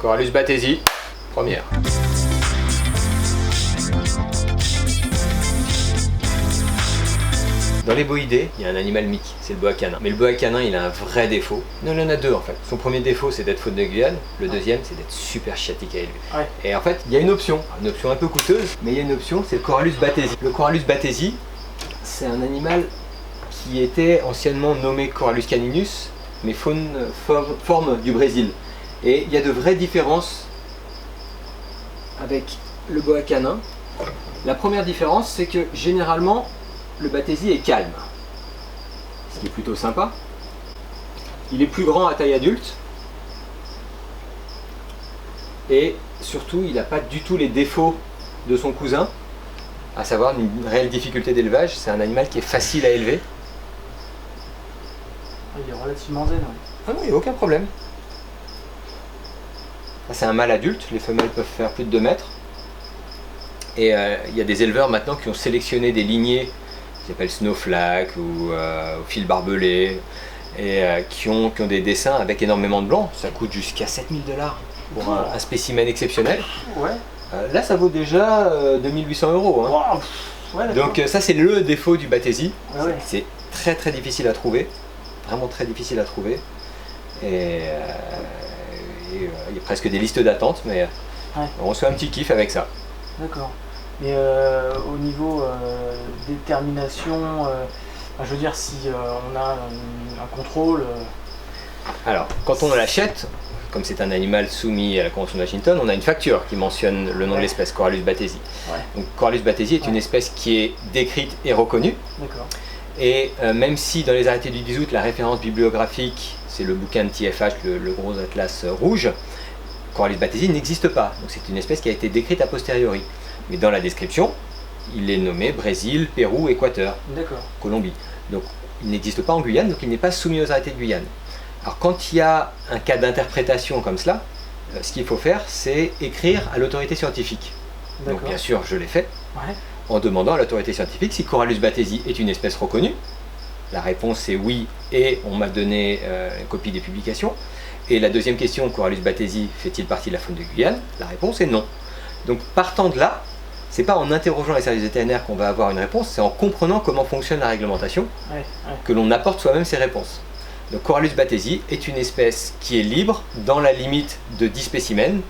Corallus battesi, première. Dans les boïdés, il y a un animal mythique, c'est le boa canin. Mais le boa canin, il a un vrai défaut. Non, il en a deux en fait. Son premier défaut, c'est d'être faune de Guyane. Le deuxième, c'est d'être super chiatique à élever. Ouais. Et en fait, il y a une option un peu coûteuse, mais il y a une option, c'est le Corallus battesi. Le Corallus battesi, c'est un animal qui était anciennement nommé Corallus caninus, mais forme du Brésil. Et il y a de vraies différences avec le boa canin. La première différence, c'est que généralement, le battesi est calme, ce qui est plutôt sympa. Il est plus grand à taille adulte et surtout il n'a pas du tout les défauts de son cousin, à savoir une réelle difficulté d'élevage. C'est un animal qui est facile à élever. Il est relativement zen. Ouais. Ah non, il n'y a aucun problème. C'est un mâle adulte, les femelles peuvent faire plus de 2 mètres. Et il y a des éleveurs maintenant qui ont sélectionné des lignées qui s'appellent Snowflake ou fil barbelé et qui ont des dessins avec énormément de blanc. Ça coûte jusqu'à 7 000 $ pour un spécimen exceptionnel. Ouais. Là, ça vaut déjà 2800 €. Hein. Wow. Ouais, donc ça, c'est le défaut du battesi. Ouais. C'est très très difficile à trouver, vraiment très difficile à trouver. Et il y a presque des listes d'attente, mais ouais. On reçoit un petit kiff avec ça. D'accord. Mais au niveau détermination, je veux dire, si on a un contrôle... Alors, quand on l'achète, comme c'est un animal soumis à la Convention de Washington, on a une facture qui mentionne le nom de l'espèce, Corallus battesi. Ouais. Donc Corallus battesi est une espèce qui est décrite et reconnue. D'accord. Et même si dans les arrêtés du 10 août, la référence bibliographique, c'est le bouquin de TFH, le gros atlas rouge, Corallus battesi n'existe pas. Donc c'est une espèce qui a été décrite a posteriori. Mais dans la description, il est nommé Brésil, Pérou, Équateur, Colombie. Donc il n'existe pas en Guyane, donc il n'est pas soumis aux arrêtés de Guyane. Alors quand il y a un cas d'interprétation comme cela, ce qu'il faut faire, c'est écrire à l'autorité scientifique. Donc bien sûr, je l'ai fait, en demandant à l'autorité scientifique si Corallus battesi est une espèce reconnue. La réponse est oui, et on m'a donné une copie des publications. Et la deuxième question, Corallus battesi fait-il partie de la faune de Guyane? La réponse est non. Donc partant de là, c'est pas en interrogeant les services vétérinaires qu'on va avoir une réponse, c'est en comprenant comment fonctionne la réglementation que l'on apporte soi-même ces réponses. Donc Corallus battesi est une espèce qui est libre dans la limite de 10 spécimens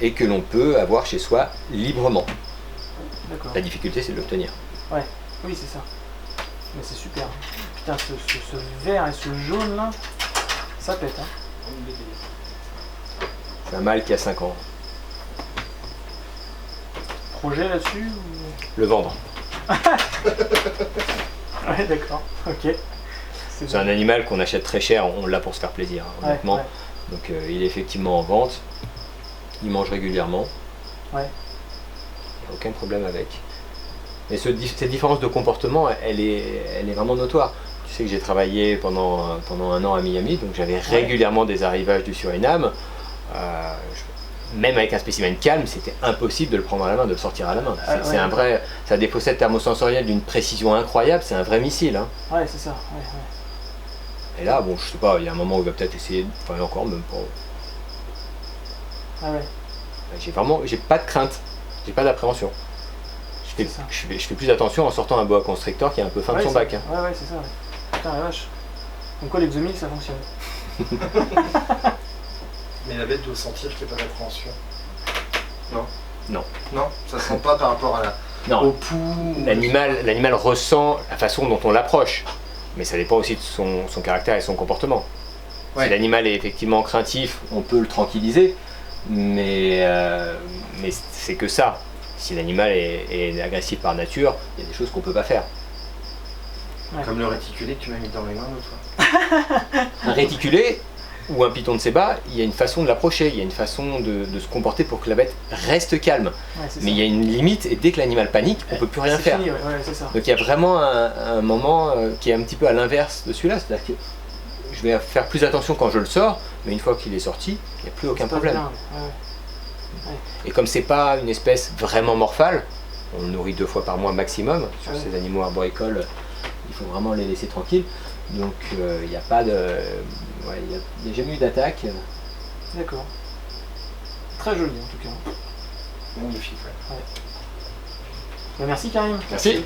et que l'on peut avoir chez soi librement. La difficulté, c'est de l'obtenir. Ouais, oui, c'est ça. Mais c'est super. Putain, ce vert et ce jaune là, ça pète. Hein. C'est un mâle qui a 5 ans. Projet là-dessus ou... Le vendre. Ouais, d'accord, ok. C'est un animal qu'on achète très cher, on l'a pour se faire plaisir, hein, honnêtement. Ouais. Donc il est effectivement en vente, il mange régulièrement. Ouais. Il n'y a aucun problème avec. Mais cette différence de comportement, elle est vraiment notoire. Tu sais que j'ai travaillé pendant 1 an à Miami, donc j'avais régulièrement des arrivages du Suriname. Même avec un spécimen calme, c'était impossible de le prendre à la main, de le sortir à la main. C'est un vrai, ça dépossède thermosensorielle d'une précision incroyable, c'est un vrai missile. Hein. Ouais, c'est ça. Ouais. Et là, bon, je sais pas, il y a un moment où il va peut-être essayer, enfin encore même pas. Ah ouais. J'ai pas de crainte, j'ai pas d'appréhension. Je fais plus attention en sortant un boa constrictor qui est un peu fin de son bac. Hein. Ouais, c'est ça. Ouais. Putain, la vache. Donc quoi, l'exomile, ça fonctionne. Mais la bête doit sentir qu'il n'y a pas d'appréhension. Non. Non. Non, ça sent pas par rapport à au pouls. L'animal ressent la façon dont on l'approche, mais ça dépend aussi de son caractère et son comportement. Ouais. Si l'animal est effectivement craintif, on peut le tranquilliser, mais c'est que ça. Si l'animal est agressif par nature, il y a des choses qu'on ne peut pas faire. Ouais. Comme le réticulé que tu m'as mis dans les mains l'autre fois. Un réticulé ou un python de Séba, il y a une façon de l'approcher, il y a une façon de se comporter pour que la bête reste calme. Ouais, mais il y a une limite, et dès que l'animal panique, on ne peut plus rien faire. Fini, c'est ça. Donc il y a vraiment un moment qui est un petit peu à l'inverse de celui-là, c'est-à-dire que je vais faire plus attention quand je le sors, mais une fois qu'il est sorti, il n'y a plus aucun problème. Et comme c'est pas une espèce vraiment morphale, on le nourrit 2 fois par mois maximum, sur ces animaux arboricoles, il faut vraiment les laisser tranquilles. Donc il n'y a pas de... il n'y a jamais eu d'attaque. D'accord. très joli en tout cas. Magnifique, ouais. Merci Karim. Merci.